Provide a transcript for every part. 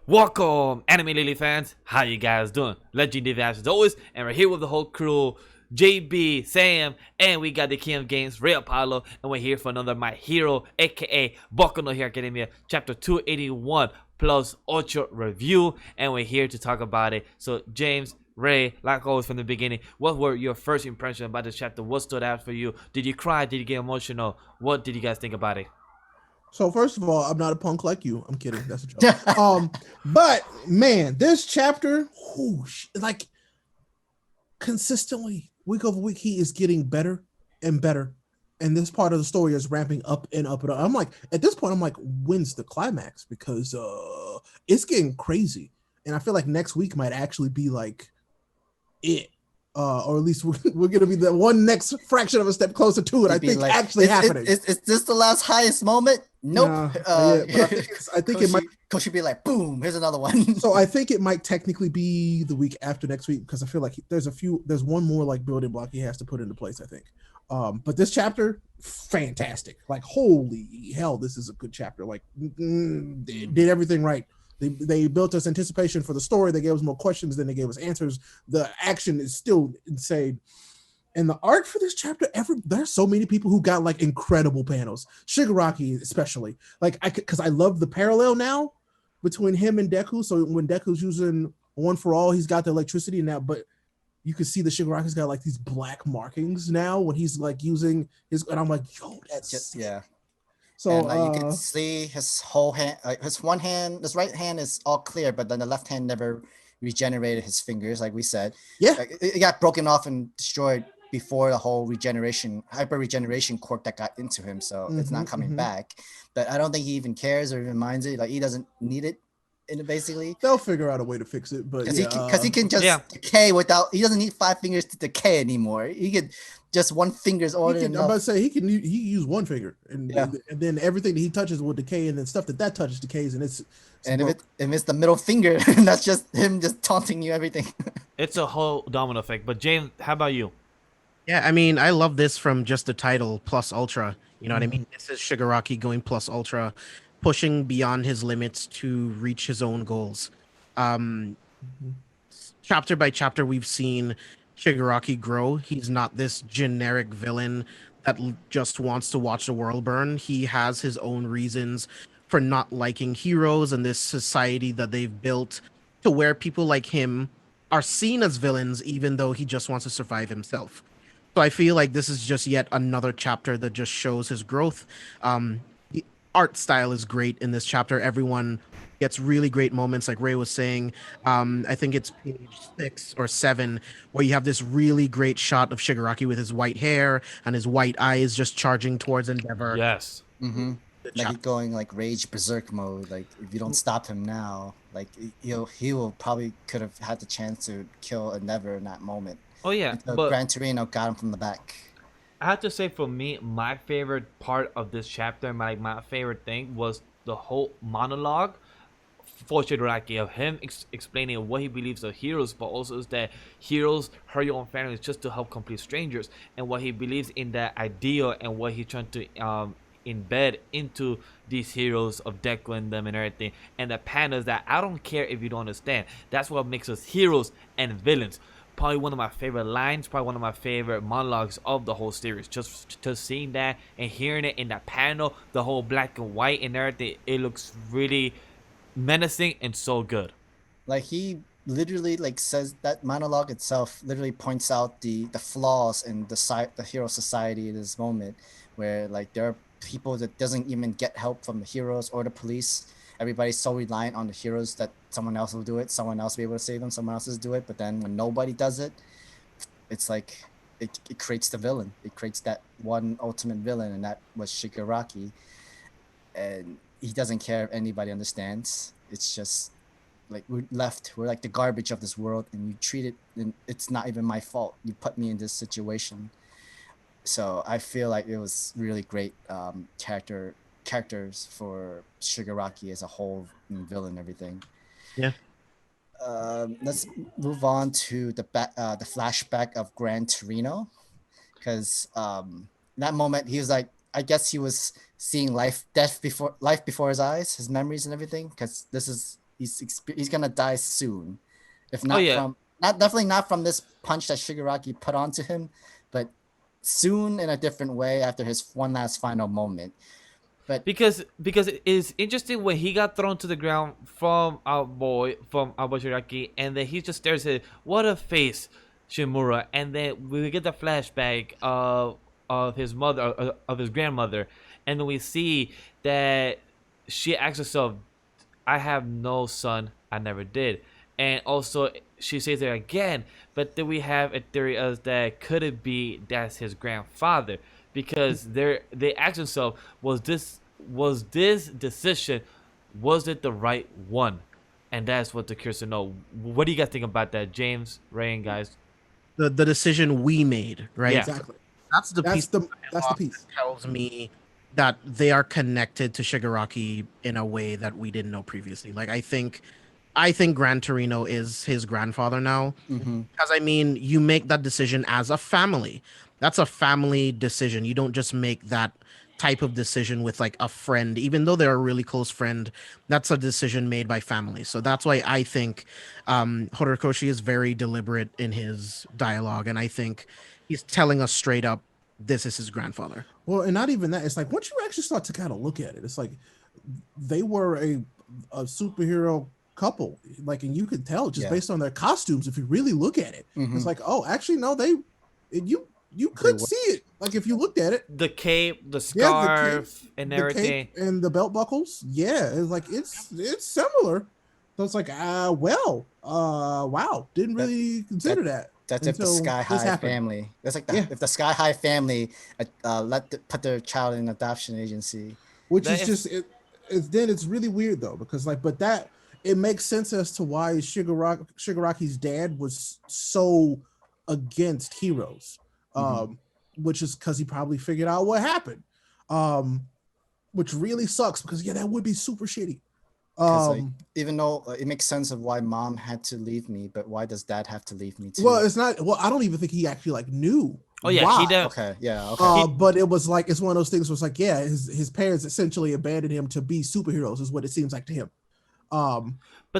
Welcome, Anime Lily fans. How you guys doing? LegendDVash as always, and we're here with the whole crew. JB, Sam, and we got the King of Games, RayApollo, and we're here for another My Hero, aka Boku no Hero Academia, chapter 281 plus Ultra review, and we're here to talk about it. So, James, Ray, like always from the beginning, what were your first impressions about this chapter? What stood out for you? Did you cry? Did you get emotional? What did you guys think about it? So first of all, I'm not a punk like you. I'm kidding. That's a joke. But man, this chapter, like consistently week over week, he is getting better and better, and this part of the story is ramping up and up and up. I'm like, at this point, I'm like, when's the climax? Because it's getting crazy, and I feel like next week might actually be like it. Or at least we're gonna be the one next fraction of a step closer to it. I think like, actually happening. Is this the last highest moment? Nope. Yeah, I think it might. Coach should be like, boom, here's another one. So I think it might technically be the week after next week because I feel like there's one more like building block he has to put into place. I think. But this chapter, fantastic. Like, holy hell, this is a good chapter. Like, they did everything right. They built us anticipation for the story. They gave us more questions than they gave us answers. The action is still insane. And the art for this chapter, there's so many people who got like incredible panels. Shigaraki especially. Like, because I love the parallel now between him and Deku. So when Deku's using One for All, he's got the electricity now, but you can see the Shigaraki's got like these black markings now when he's like using his, and I'm like, yo, that's just, yeah. So and, you can see his whole hand, his right hand is all clear, but then the left hand never regenerated his fingers, like we said. Yeah, it got broken off and destroyed before the whole hyper regeneration quirk that got into him. So it's not coming back. But I don't think he even cares or even minds it. Like, he doesn't need it. Basically, they'll figure out a way to fix it, but because he can just decay without. He doesn't need 5 fingers to decay anymore. He could just one finger's order. I'm about to say he use one finger, and then everything that he touches will decay, and then stuff that touches decays, and it's if it's the middle finger, that's just him just taunting you everything. It's a whole domino effect. But James, how about you? Yeah, I mean, I love this from just the title plus ultra. You know what I mean? This is Shigaraki going plus ultra, pushing beyond his limits to reach his own goals. Chapter by chapter, we've seen Shigaraki grow. He's not this generic villain that just wants to watch the world burn. He has his own reasons for not liking heroes and this society that they've built to where people like him are seen as villains, even though he just wants to survive himself. So I feel like this is just yet another chapter that just shows his growth. The art style is great in this chapter. Everyone gets really great moments, like Ray was saying. I think it's page 6 or 7 where you have this really great shot of Shigaraki with his white hair and his white eyes just charging towards Endeavor. Yes. Like he's going like rage berserk mode. Like, if you don't stop him now, like he will probably could have had the chance to kill Endeavor in that moment. Oh yeah, but Gran Torino got him from the back. I have to say, for me, my favorite part of this chapter, my favorite thing, was the whole monologue for Shigaraki of him explaining what he believes are heroes, but also is that heroes hurt your own families just to help complete strangers, and what he believes in that ideal and what he's trying to embed into these heroes of Deku and them and everything, and the panels that I don't care if you don't understand. That's what makes us heroes and villains. Probably one of my favorite lines, probably one of my favorite monologues of the whole series. Just seeing that and hearing it in that panel, the whole black and white and everything, it looks really menacing and so good. Like, he literally like says that monologue itself literally points out the flaws in the hero society in this moment, where like there are people that doesn't even get help from the heroes or the police. Everybody's so reliant on the heroes that someone else will do it, someone else will be able to save them, someone else will do it. But then when nobody does it, it's like it creates the villain. It creates that one ultimate villain, and that was Shigaraki. And he doesn't care if anybody understands. It's just like we're like the garbage of this world, and you treat it, and it's not even my fault. You put me in this situation. So I feel like it was really great characters for Shigaraki as a whole, and villain and everything. Yeah. Let's move on to the flashback of Gran Torino, because that moment he was like, I guess he was seeing life before his eyes, his memories and everything, because this is he's gonna die soon, if Oh not yeah, from definitely not from this punch that Shigaraki put onto him, but soon in a different way after his one last final moment. But because it's interesting when he got thrown to the ground from our boy Shiraki, and then he just stares at what a face, Shimura, and then we get the flashback of his mother of his grandmother, and then we see that she asks herself, I have no son, I never did. And also, she says it again, but then we have a theory as that could it be that's his grandfather? Because they ask themselves, was this decision, was it the right one? And that's what they're curious to know. What do you guys think about that, James, Ray, and guys? The decision we made, right? Yeah. Exactly. That's the piece That's the that piece. tells me that they are connected to Shigaraki in a way that we didn't know previously. Like I think Gran Torino is his grandfather now. Because I mean, you make that decision as a family. That's a family decision. You don't just make that type of decision with like a friend, even though they're a really close friend. That's a decision made by family. So that's why I think Horikoshi is very deliberate in his dialogue, and I think he's telling us straight up, this is his grandfather. Well, and not even that. It's like once you actually start to kind of look at it, it's like they were a superhero couple. Like, and you could tell just based on their costumes. If you really look at it, it's like, oh, actually, no, you could see it. Like if you looked at it, The cape, the scarf, and the everything. cape and the belt buckles. Yeah, it's like it's similar. So it's like, wow, didn't really consider that. That's if the Sky High family. That's like if the Sky High family put their child in an adoption agency. Which is just then it's really weird though, because like, but that it makes sense as to why Shigaraki's dad was so against heroes, which is because he probably figured out what happened, which really sucks because that would be super shitty. Like, even though it makes sense of why mom had to leave me, but why does dad have to leave me too? Well, it's not. Well, I don't even think he actually like knew. Oh yeah, why. he did. Okay, yeah, okay. But it was like it's one of those things where it's like, yeah, his parents essentially abandoned him to be superheroes, is what it seems like to him. But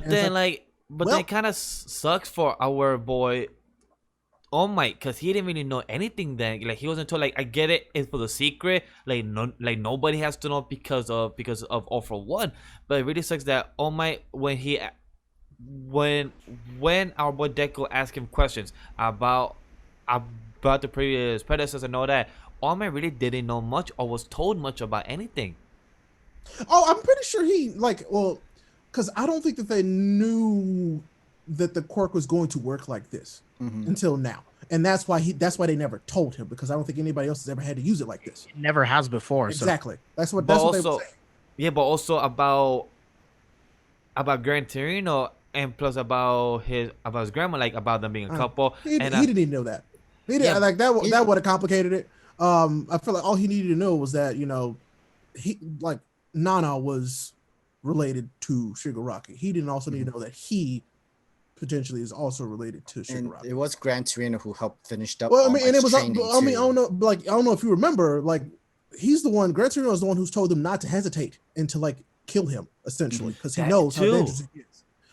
then then it kind of sucks for our boy All Might, because he didn't really know anything then. Like he wasn't told. Like I get it, it's for the secret. Like nobody has to know because of All For One. But it really sucks that All Might when our boy Deku asked him questions about the previous predecessor and all that, All Might really didn't know much or was told much about anything. Oh, I'm pretty sure because I don't think that they knew that the quirk was going to work like this until now, and that's why they never told him, because I don't think anybody else has ever had to use it like this. It never has before. Exactly. So. That's what they were saying. Yeah, but also about Gran Torino, and plus about his grandma, like about them being a couple. He didn't even know that. He didn't like that. That would have complicated it. I feel like all he needed to know was that he like Nana was related to Shigaraki. He didn't also need to know that he potentially is also related to Shigaraki. And it was Gran Torino who helped finish up. Well, I mean, and it was. I don't know if you remember. Like, he's the one. Gran Torino is the one who's told him not to hesitate and to like kill him, essentially, because he knows how dangerous he is.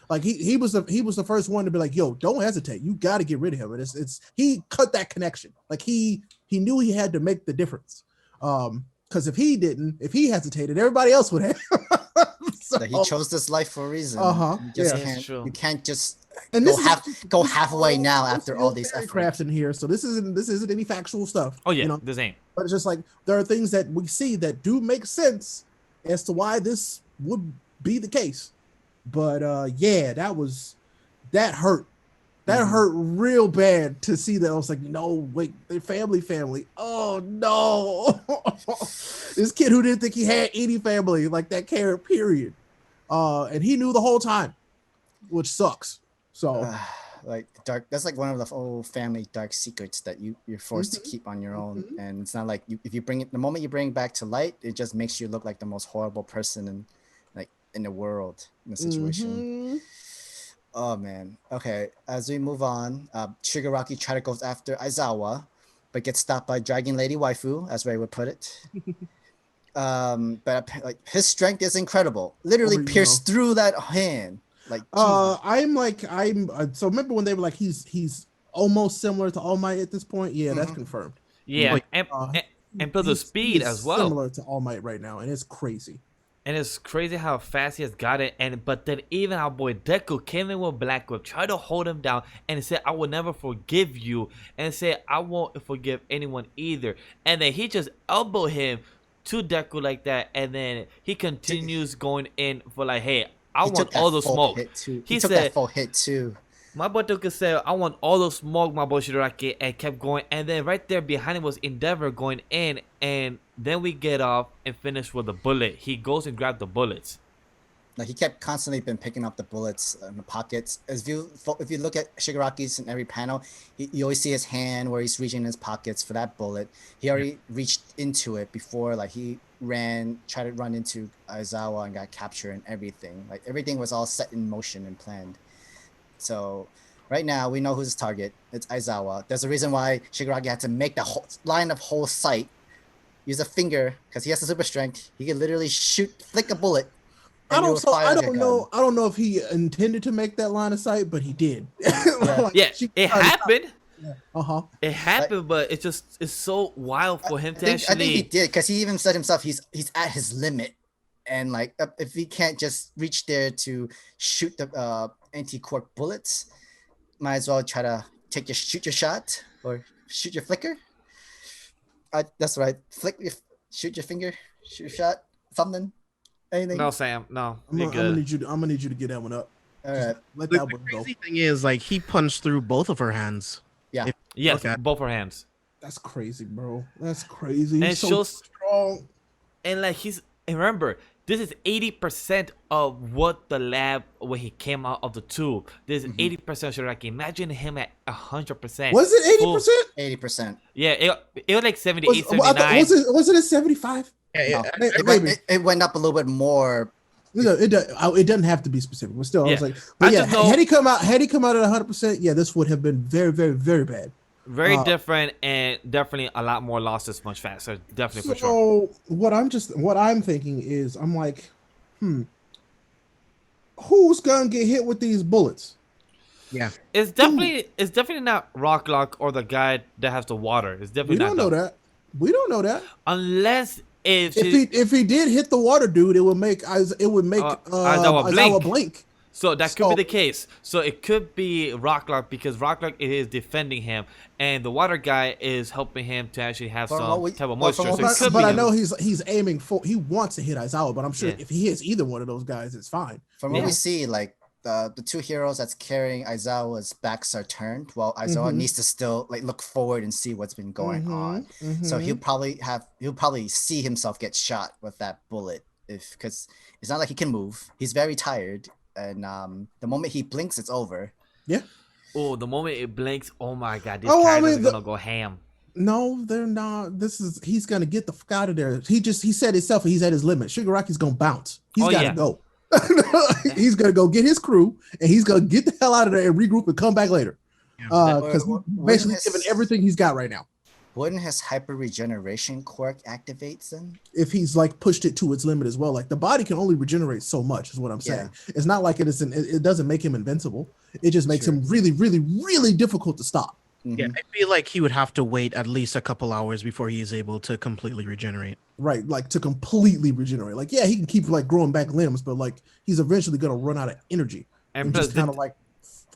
Like he was the first one to be like, yo, don't hesitate. You got to get rid of him. And it's he cut that connection. Like he knew he had to make the difference. Because if he hesitated, everybody else would have. So he chose this life for a reason. You can't just go halfway now after all these efforts. Crafts in here, so this isn't any factual stuff. Oh yeah, this ain't. But it's just like there are things that we see that do make sense as to why this would be the case. But that hurt. That hurt real bad to see that. I was like, no, wait, they're family. Oh no. This kid who didn't think he had any family, like that care, period. And he knew the whole time, which sucks. So like that's like one of the old family dark secrets that you're forced to keep on your own. And it's not like if you bring it, the moment you bring it back to light, it just makes you look like the most horrible person in the world, in the situation. Oh man. Okay. As we move on, Shigaraki tries to go after Aizawa, but gets stopped by Dragon Lady Waifu, as Ray would put it. But like his strength is incredible. Literally pierced through that hand. Like, Jesus. So remember when they were like he's almost similar to All Might at this point? Yeah, that's confirmed. Yeah, Uh, and plus the speed he's as well. similar to All Might right now, and it's crazy. And it's crazy how fast he has got it. But then even our boy Deku came in with Black Whip, tried to hold him down, and he said, "I will never forgive you," and said, "I won't forgive anyone either." And then he just elbowed him to Deku like that, and then he continues going in for like, "Hey, I want all the smoke." He took that full hit too. My boy Deku said, "I want all the smoke," my boy Shigaraki, and kept going. And then right there behind him was Endeavor going in, and then we get off and finish with a bullet. He goes and grabs the bullets. Like, he kept constantly been picking up the bullets in the pockets. If you look at Shigaraki's in every panel, you always see his hand where he's reaching in his pockets for that bullet. He already reached into it before, like he tried to run into Aizawa and got captured and everything. Like, everything was all set in motion and planned. So right now we know who's his target. It's Aizawa. There's a reason why Shigaraki had to make the whole line of whole sight. Use a finger because he has the super strength. He can literally flick a bullet. I don't know if he intended to make that line of sight, but he did. It happened. Yeah. It happened, but it's so wild for him to I think he did, because he even said himself he's at his limit, and like if he can't just reach there to shoot the anti-quirk bullets, might as well try to shoot your shot or shoot your flicker. That's right. Shoot your finger, shoot your shot, something. Anything. No, Sam. No, I'm gonna need you to get that one up. All right. Let The that one go. crazy thing is, like, he punched through both of her hands. Yeah. Yes, both her hands. That's crazy, bro. That's crazy. And He's so strong. And like and remember, this is 80% of what the lab when he came out of the tube. This is 80% Shigaraki. Imagine him at 100%. Was it 80%? 80%. Yeah, it was like 78, 79. Was it at 75? Yeah, It went up a little bit more. No, it doesn't have to be specific, but still, I was like, had he come out at 100%, yeah, this would have been very, very, very bad. Very different, and definitely a lot more losses much faster. Definitely for sure. So what I'm thinking is, I'm like, who's gonna get hit with these bullets? Yeah, it's definitely not Rock Lock or the guy that has the water. It's definitely not. We don't know that. Unless if he did hit the water dude, it would make Aizawa blink. So that could be the case. So it could be Rock Lock, because Rock Lock is defending him, and the water guy is helping him to actually have some type of moisture. But I know he's aiming for. He wants to hit Aizawa, but I'm sure if he hits either one of those guys, it's fine. From what we see, like the two heroes that's carrying Aizawa's backs are turned, while Aizawa needs to still like look forward and see what's been going on. So he'll probably see himself get shot with that bullet, because it's not like he can move. He's very tired. And the moment he blinks, it's over. Yeah. Oh, the moment it blinks, oh my god, these characters are gonna go ham. No, they're not. He's gonna get the fuck out of there. He said himself he's at his limit. Shigaraki's gonna bounce. He's gotta go. He's gonna go get his crew, and he's gonna get the hell out of there and regroup and come back later. Because basically giving everything he's got right now. Wouldn't his hyper regeneration quirk activate then? If he's like pushed it to its limit as well, like the body can only regenerate so much, is what I'm saying. It's not like it doesn't make him invincible. It just makes him really, really, really difficult to stop. Yeah, I feel like he would have to wait at least a couple hours before he is able to completely regenerate. Right, like to completely regenerate. Like, yeah, he can keep like growing back limbs, but like he's eventually gonna run out of energy and just kind of like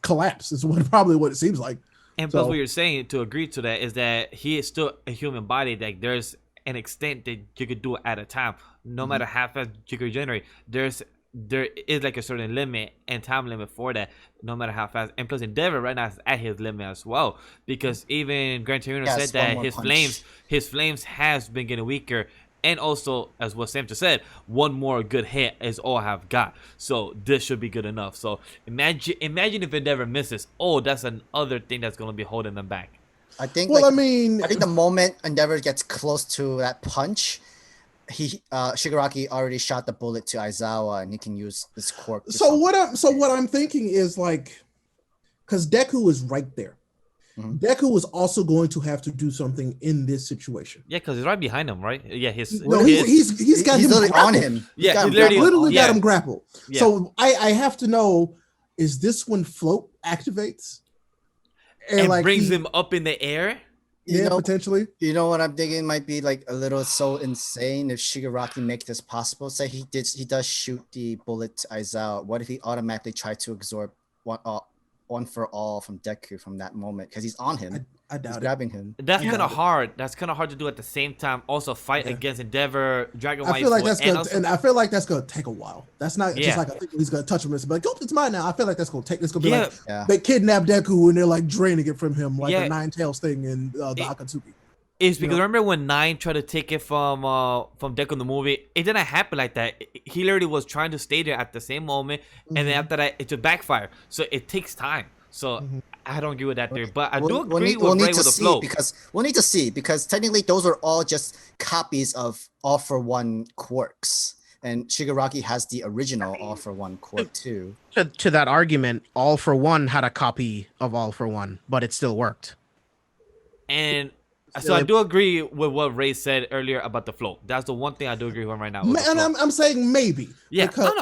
collapse. Is probably what it seems like. And plus, what you're saying, to agree to that, is that he is still a human body. Like, there's an extent that you could do at a time. No matter how fast you can regenerate, there is like a certain limit and time limit for that. No matter how fast. And plus, Endeavor right now is at his limit as well, because even Gran Torino said that his flames has been getting weaker. And also, as what Sam just said, one more good hit is all I've got. So this should be good enough. So imagine if Endeavor misses. Oh, that's another thing that's going to be holding them back. I think. Well, I think the moment Endeavor gets close to that punch, Shigaraki already shot the bullet to Aizawa, and he can use this quirk. So what I'm thinking is, like, because Deku is right there. Deku was also going to have to do something in this situation. Yeah, because he's right behind him, right? Yeah, he's got him literally on him. Yeah, he literally got him grappled. Yeah. So I have to know is this when float activates And like brings him up in the air. Yeah, potentially. You know what I'm thinking might be like a little so insane if Shigaraki make this possible. Say he does shoot the bullet to Aizawa. What if he automatically tried to absorb one for all from Deku from that moment because he's on him. I doubt he's it. grabbing him. That's kind of hard. That's kind of hard to do at the same time. Also fight against Endeavor, Dragon White. I feel like that's good, and I feel like that's gonna take a while. That's not just like I think he's gonna touch him and be like, "Oh, it's mine now." I feel like that's gonna take. It's gonna be like they kidnap Deku and they're like draining it from him, like the Nine Tails thing in the Akatsuki. It's because remember when Nine tried to take it from Deku in the movie? It didn't happen like that. He literally was trying to stay there at the same moment, and then after that, it just backfire. So it takes time. So I don't agree with that theory, but I do agree with Ray with the flow. We'll need to see because technically those are all just copies of All for One quirks, and Shigaraki has the original All for One quirk too. To that argument, All for One had a copy of All for One, but it still worked. And so I do agree with what Ray said earlier about the flow. That's the one thing I do agree with right now. And I'm saying maybe. Yeah, because,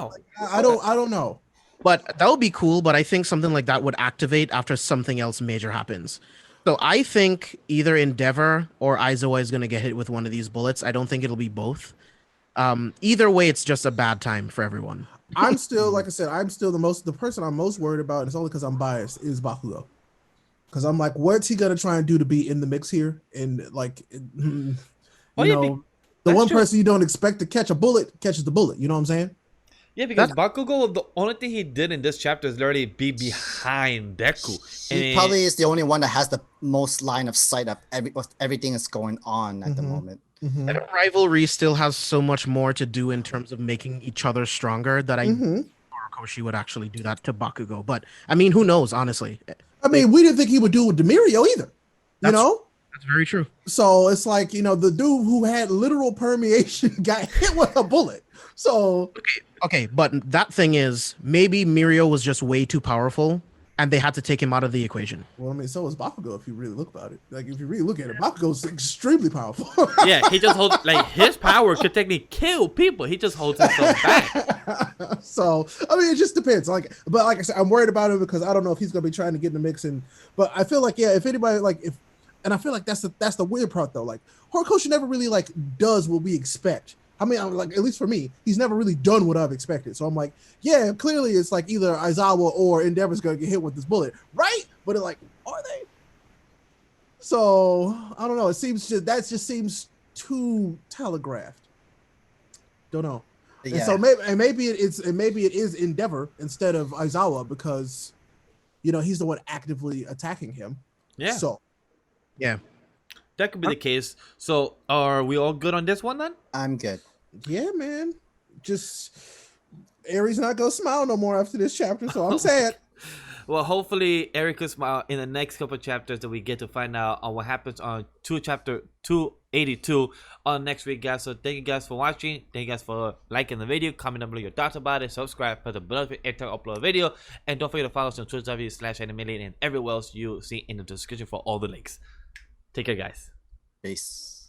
I don't know. But that would be cool, but I think something like that would activate after something else major happens. So I think either Endeavor or Aizawa is going to get hit with one of these bullets. I don't think it'll be both. Either way, it's just a bad time for everyone. I'm still, like I said, the person I'm most worried about, and it's only because I'm biased, is Bakugo. Because I'm like, what's he going to try and do to be in the mix here? And like, the one person you don't expect to catch a bullet catches the bullet. You know what I'm saying? Yeah, because Bakugo, the only thing he did in this chapter is literally be behind Deku. He probably is the only one that has the most line of sight of everything that's going on at the moment. And rivalry still has so much more to do in terms of making each other stronger that I Horikoshi would actually do that to Bakugo. But I mean, who knows, honestly. I mean, we didn't think he would do it with Demirio either. That's very true. So it's like, the dude who had literal permeation got hit with a bullet. So okay, but that thing is maybe Mirio was just way too powerful and they had to take him out of the equation. Well, I mean, so is Bakugo if you really look about it. Like if you really look at it, Bakugo's extremely powerful. Yeah, he just holds his power could technically kill people. He just holds himself back. So I mean, it just depends. But like I said, I'm worried about him because I don't know if he's gonna be trying to get in the mix. But I feel like if anybody and I feel like that's the weird part though. Like Horikoshi never really does what we expect. I mean, at least for me, he's never really done what I've expected. So I'm like, yeah, clearly it's either Aizawa or Endeavor's gonna get hit with this bullet, right? But are they? So I don't know. It seems that just seems too telegraphed. Don't know. Yeah. And so maybe it is Endeavor instead of Aizawa because he's the one actively attacking him. Yeah. So yeah. That could be the case. So, are we all good on this one then? I'm good. Yeah, man. Just Aries not gonna smile no more after this chapter, so I'm sad. Well, hopefully Eric will smile in the next couple of chapters that we get to find out on what happens on chapter 282 on next week, guys. So thank you guys for watching. Thank you guys for liking the video, comment down below your thoughts about it, subscribe, press the bell every time I upload a video, and don't forget to follow us on Twitter.com/animated and everywhere else you see in the description for all the links. Take care, guys. Peace.